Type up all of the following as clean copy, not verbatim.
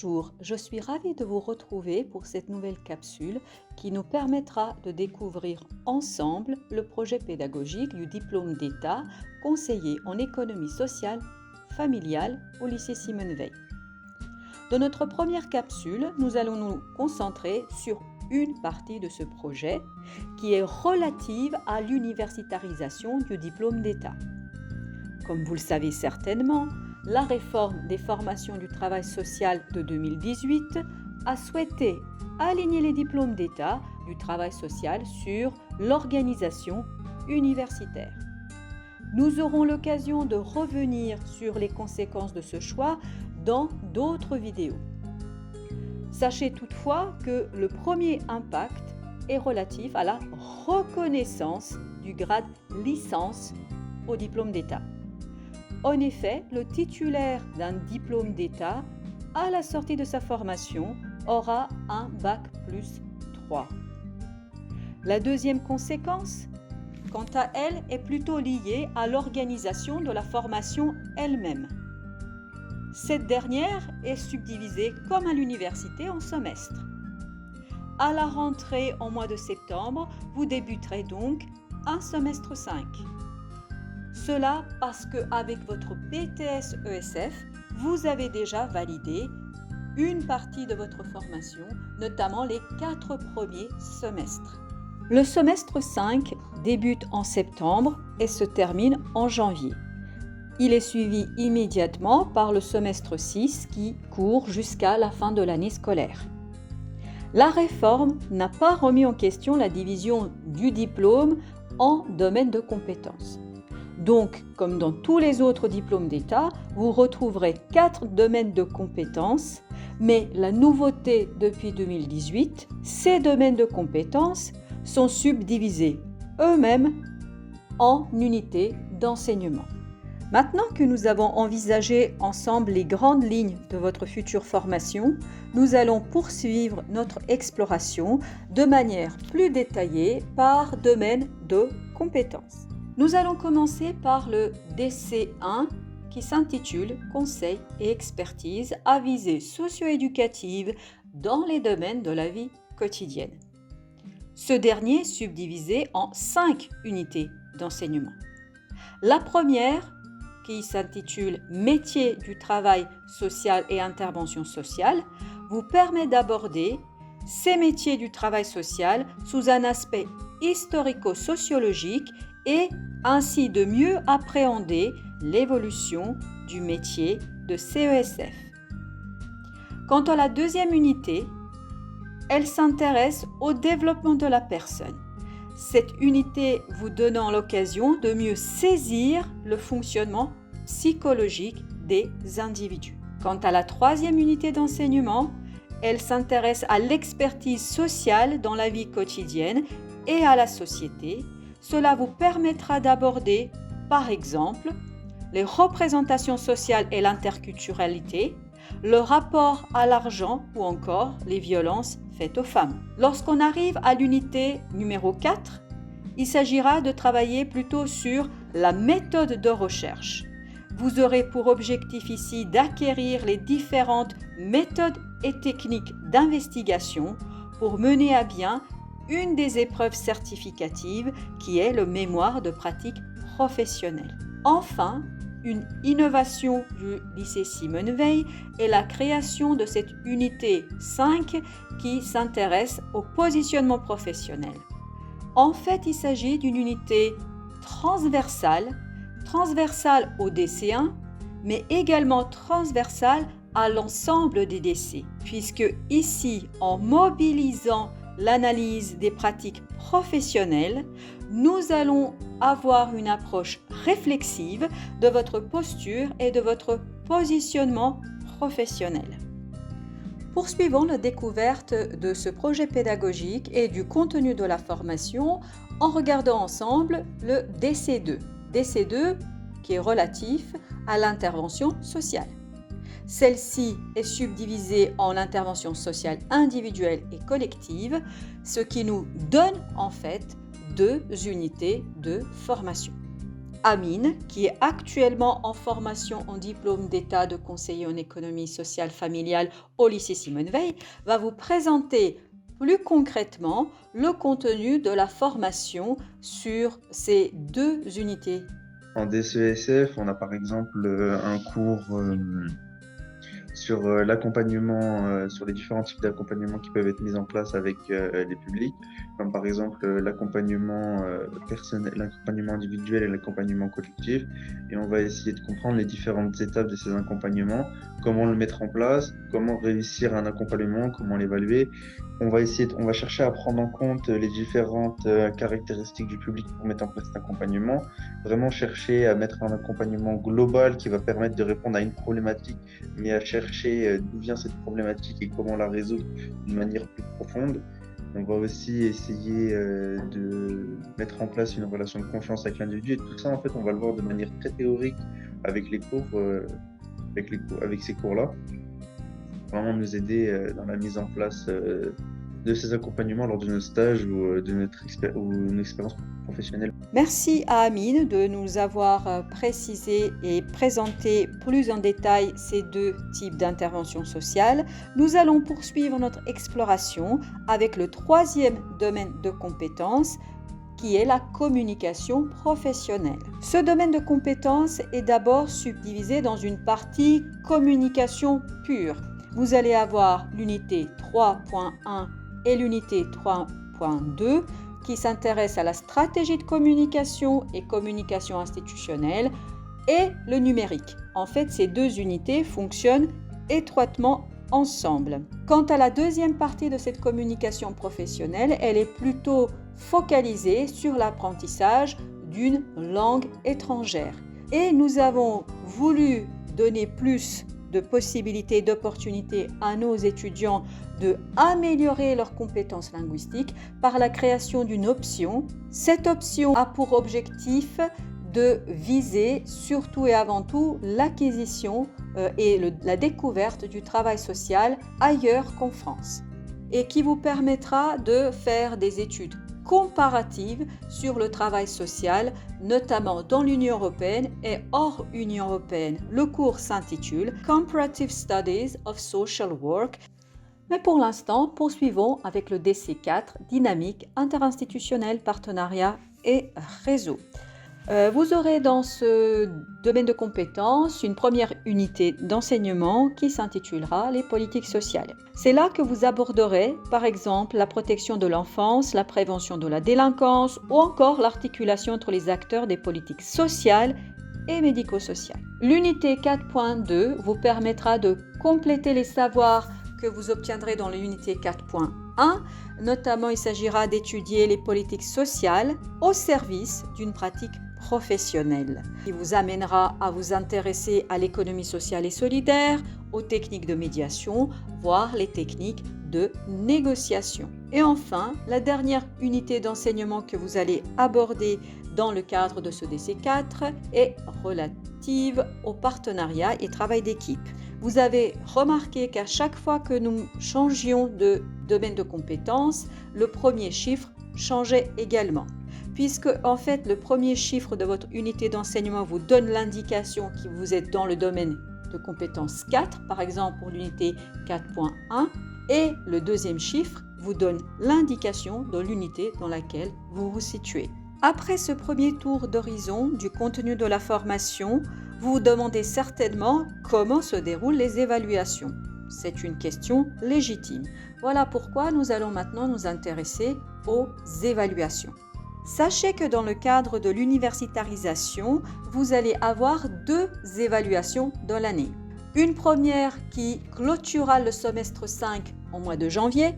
Bonjour, je suis ravie de vous retrouver pour cette nouvelle capsule qui nous permettra de découvrir ensemble le projet pédagogique du diplôme d'État conseiller en économie sociale familiale au lycée Simone Veil. Dans notre première capsule, nous allons nous concentrer sur une partie de ce projet qui est relative à l'universitarisation du diplôme d'État. Comme vous le savez certainement, la réforme des formations du travail social de 2018 a souhaité aligner les diplômes d'État du travail social sur l'organisation universitaire. Nous aurons l'occasion de revenir sur les conséquences de ce choix dans d'autres vidéos. Sachez toutefois que le premier impact est relatif à la reconnaissance du grade licence au diplôme d'État. En effet, le titulaire d'un diplôme d'État, à la sortie de sa formation, aura un bac plus 3. La deuxième conséquence, quant à elle, est plutôt liée à l'organisation de la formation elle-même. Cette dernière est subdivisée, comme à l'université, en semestres. À la rentrée en mois de septembre, vous débuterez donc un semestre 5. Cela parce qu'avec votre BTS ESF, vous avez déjà validé une partie de votre formation, notamment les 4 premiers semestres. Le semestre 5 débute en septembre et se termine en janvier. Il est suivi immédiatement par le semestre 6 qui court jusqu'à la fin de l'année scolaire. La réforme n'a pas remis en question la division du diplôme en domaines de compétences. Donc, comme dans tous les autres diplômes d'État, vous retrouverez 4 domaines de compétences, mais la nouveauté depuis 2018, ces domaines de compétences sont subdivisés eux-mêmes en unités d'enseignement. Maintenant que nous avons envisagé ensemble les grandes lignes de votre future formation, nous allons poursuivre notre exploration de manière plus détaillée par domaine de compétences. Nous allons commencer par le DC1 qui s'intitule Conseil et expertise à visée socio-éducative dans les domaines de la vie quotidienne. Ce dernier est subdivisé en 5 unités d'enseignement. La première, qui s'intitule Métiers du travail social et intervention sociale, vous permet d'aborder ces métiers du travail social sous un aspect historico-sociologique et ainsi de mieux appréhender l'évolution du métier de CESF. Quant à la deuxième unité, elle s'intéresse au développement de la personne. Cette unité vous donnant l'occasion de mieux saisir le fonctionnement psychologique des individus. Quant à la troisième unité d'enseignement, elle s'intéresse à l'expertise sociale dans la vie quotidienne et à la société. Cela vous permettra d'aborder, par exemple, les représentations sociales et l'interculturalité, le rapport à l'argent ou encore les violences faites aux femmes. Lorsqu'on arrive à l'unité numéro 4, il s'agira de travailler plutôt sur la méthode de recherche. Vous aurez pour objectif ici d'acquérir les différentes méthodes et techniques d'investigation pour mener à bien une des épreuves certificatives qui est le mémoire de pratique professionnelle. Enfin, une innovation du lycée Simone Veil est la création de cette unité 5 qui s'intéresse au positionnement professionnel. En fait, il s'agit d'une unité transversale au DC1, mais également transversale à l'ensemble des DC, puisque ici, en mobilisant l'analyse des pratiques professionnelles, nous allons avoir une approche réflexive de votre posture et de votre positionnement professionnel. Poursuivons la découverte de ce projet pédagogique et du contenu de la formation en regardant ensemble le DC2. DC2 qui est relatif à l'intervention sociale. Celle-ci est subdivisée en intervention sociale individuelle et collective, ce qui nous donne en fait 2 unités de formation. Amine, qui est actuellement en formation en diplôme d'État de conseiller en économie sociale familiale au lycée Simone Veil, va vous présenter plus concrètement le contenu de la formation sur ces deux unités. En DCESF, on a par exemple un cours sur l'accompagnement, sur les différents types d'accompagnement qui peuvent être mis en place avec les publics, comme par exemple l'accompagnement personnel, l'accompagnement individuel et l'accompagnement collectif. Et on va essayer de comprendre les différentes étapes de ces accompagnements, comment le mettre en place, comment réussir un accompagnement, comment l'évaluer. On va chercher à prendre en compte les différentes caractéristiques du public pour mettre en place cet accompagnement, vraiment chercher à mettre un accompagnement global qui va permettre de répondre à une problématique, mais à chercher d'où vient cette problématique et comment la résoudre d'une manière plus profonde. On va aussi essayer de mettre en place une relation de confiance avec l'individu, et tout ça, en fait, on va le voir de manière très théorique avec les cours, avec ces cours-là. Vraiment nous aider dans la mise en place de ces accompagnements lors de nos stages ou de notre expérience professionnelle. Merci à Amine de nous avoir précisé et présenté plus en détail ces deux types d'interventions sociales. Nous allons poursuivre notre exploration avec le troisième domaine de compétences, qui est la communication professionnelle. Ce domaine de compétences est d'abord subdivisé dans une partie communication pure. Vous allez avoir l'unité 3.1 et l'unité 3.2 qui s'intéressent à la stratégie de communication et communication institutionnelle et le numérique. En fait, ces deux unités fonctionnent étroitement ensemble. Quant à la deuxième partie de cette communication professionnelle, elle est plutôt focalisée sur l'apprentissage d'une langue étrangère. Et nous avons voulu donner plus de possibilités, d'opportunités à nos étudiants de améliorer leurs compétences linguistiques par la création d'une option. Cette option a pour objectif de viser surtout et avant tout l'acquisition et la découverte du travail social ailleurs qu'en France, et qui vous permettra de faire des études comparatives sur le travail social, notamment dans l'Union européenne et hors Union européenne. Le cours s'intitule Comparative Studies of Social Work. Mais pour l'instant, poursuivons avec le DC4, dynamique interinstitutionnelle, partenariat et réseau. Vous aurez dans ce domaine de compétences une première unité d'enseignement qui s'intitulera les politiques sociales. C'est là que vous aborderez par exemple la protection de l'enfance, la prévention de la délinquance ou encore l'articulation entre les acteurs des politiques sociales et médico-sociales. L'unité 4.2 vous permettra de compléter les savoirs que vous obtiendrez dans l'unité 4.1. Notamment, il s'agira d'étudier les politiques sociales au service d'une pratique professionnelle qui vous amènera à vous intéresser à l'économie sociale et solidaire, aux techniques de médiation, voire les techniques de négociation. Et enfin, la dernière unité d'enseignement que vous allez aborder dans le cadre de ce DC4 est relative au partenariat et travail d'équipe. Vous avez remarqué qu'à chaque fois que nous changions de domaine de compétences, le premier chiffre changeait également. Puisque en fait le premier chiffre de votre unité d'enseignement vous donne l'indication que vous êtes dans le domaine de compétences 4, par exemple pour l'unité 4.1, et le deuxième chiffre vous donne l'indication de l'unité dans laquelle vous vous situez. Après ce premier tour d'horizon du contenu de la formation, vous vous demandez certainement comment se déroulent les évaluations. C'est une question légitime. Voilà pourquoi nous allons maintenant nous intéresser aux évaluations. Sachez que dans le cadre de l'universitarisation, vous allez avoir deux évaluations dans l'année. Une première qui clôturera le semestre 5 au mois de janvier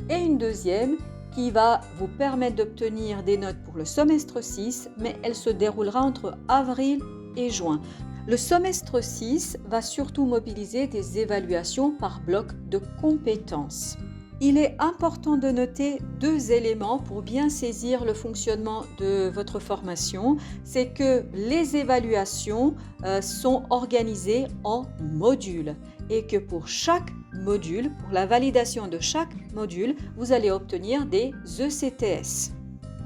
et une deuxième qui va vous permettre d'obtenir des notes pour le semestre 6, mais elle se déroulera entre avril et juin. Le semestre 6 va surtout mobiliser des évaluations par bloc de compétences. Il est important de noter deux éléments pour bien saisir le fonctionnement de votre formation. C'est que les évaluations sont organisées en modules et que pour chaque module, pour la validation de chaque module, vous allez obtenir des ECTS.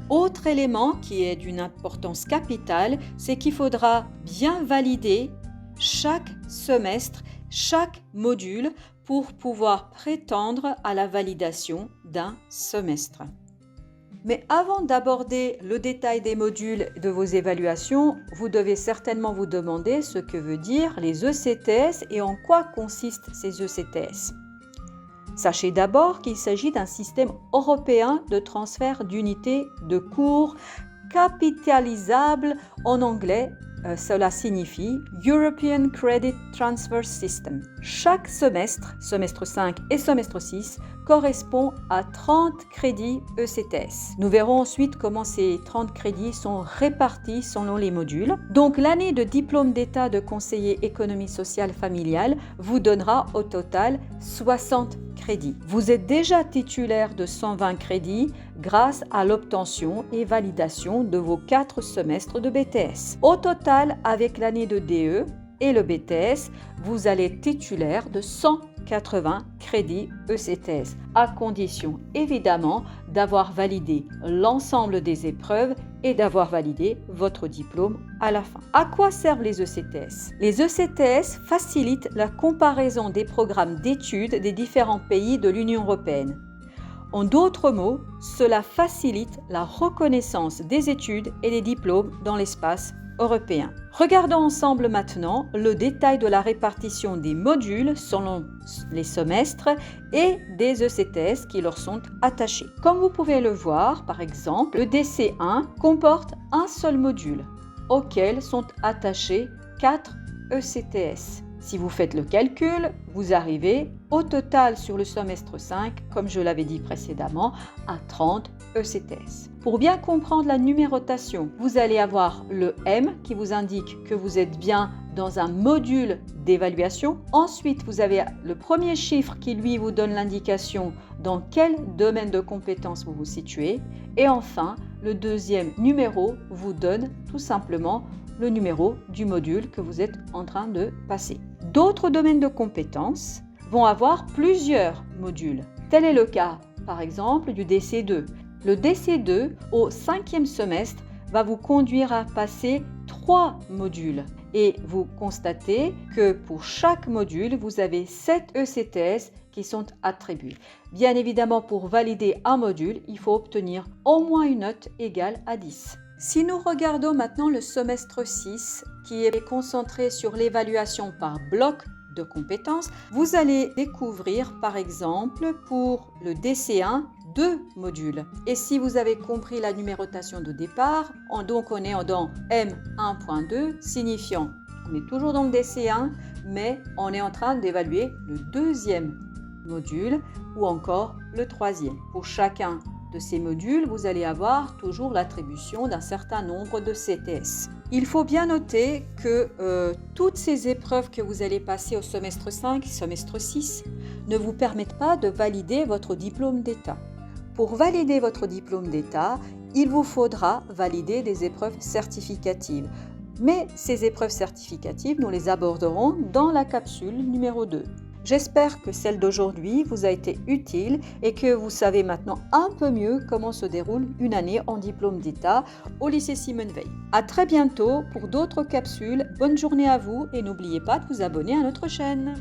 Autre élément qui est d'une importance capitale, c'est qu'il faudra bien valider chaque semestre, chaque module pour pouvoir prétendre à la validation d'un semestre. Mais avant d'aborder le détail des modules de vos évaluations, vous devez certainement vous demander ce que veut dire les ECTS et en quoi consistent ces ECTS. Sachez d'abord qu'il s'agit d'un système européen de transfert d'unités de cours capitalisable en anglais. Cela signifie European Credit Transfer System. Chaque semestre, semestre 5 et semestre 6, correspond à 30 crédits ECTS. Nous verrons ensuite comment ces 30 crédits sont répartis selon les modules. Donc l'année de diplôme d'état de conseiller économie sociale familiale vous donnera au total 60 crédits. Vous êtes déjà titulaire de 120 crédits grâce à l'obtention et validation de vos 4 semestres de BTS. Au total, avec l'année de DE et le BTS, vous allez être titulaire de 180 crédits ECTS, à condition évidemment d'avoir validé l'ensemble des épreuves et d'avoir validé votre diplôme à la fin. À quoi servent les ECTS? Les ECTS facilitent la comparaison des programmes d'études des différents pays de l'Union européenne. En d'autres mots, cela facilite la reconnaissance des études et des diplômes dans l'espace européen. Regardons ensemble maintenant le détail de la répartition des modules selon les semestres et des ECTS qui leur sont attachés. Comme vous pouvez le voir, par exemple, le DC1 comporte un seul module auquel sont attachés 4 ECTS. Si vous faites le calcul, vous arrivez au total sur le semestre 5, comme je l'avais dit précédemment, à 30 ECTS. Pour bien comprendre la numérotation, vous allez avoir le M qui vous indique que vous êtes bien dans un module d'évaluation. Ensuite, vous avez le premier chiffre qui lui vous donne l'indication dans quel domaine de compétences vous vous situez. Et enfin, le deuxième numéro vous donne tout simplement le numéro du module que vous êtes en train de passer. D'autres domaines de compétences vont avoir plusieurs modules. Tel est le cas, par exemple, du DC2. Le DC2, au 5e semestre, va vous conduire à passer 3 modules. Et vous constatez que pour chaque module, vous avez 7 ECTS qui sont attribués. Bien évidemment, pour valider un module, il faut obtenir au moins une note égale à 10. Si nous regardons maintenant le semestre 6, qui est concentré sur l'évaluation par bloc de compétences, vous allez découvrir par exemple pour le DC1 2 modules. Et si vous avez compris la numérotation de départ, on est dans M1.2, signifiant on est toujours dans le DC1, mais on est en train d'évaluer le deuxième module ou encore le troisième. Pour chacun de ces modules, vous allez avoir toujours l'attribution d'un certain nombre de CTS. Il faut bien noter que toutes ces épreuves que vous allez passer au semestre 5 et semestre 6 ne vous permettent pas de valider votre diplôme d'État. Pour valider votre diplôme d'État, il vous faudra valider des épreuves certificatives. Mais ces épreuves certificatives, nous les aborderons dans la capsule numéro 2. J'espère que celle d'aujourd'hui vous a été utile et que vous savez maintenant un peu mieux comment se déroule une année en diplôme d'État au lycée Simone Veil. À très bientôt pour d'autres capsules. Bonne journée à vous et n'oubliez pas de vous abonner à notre chaîne.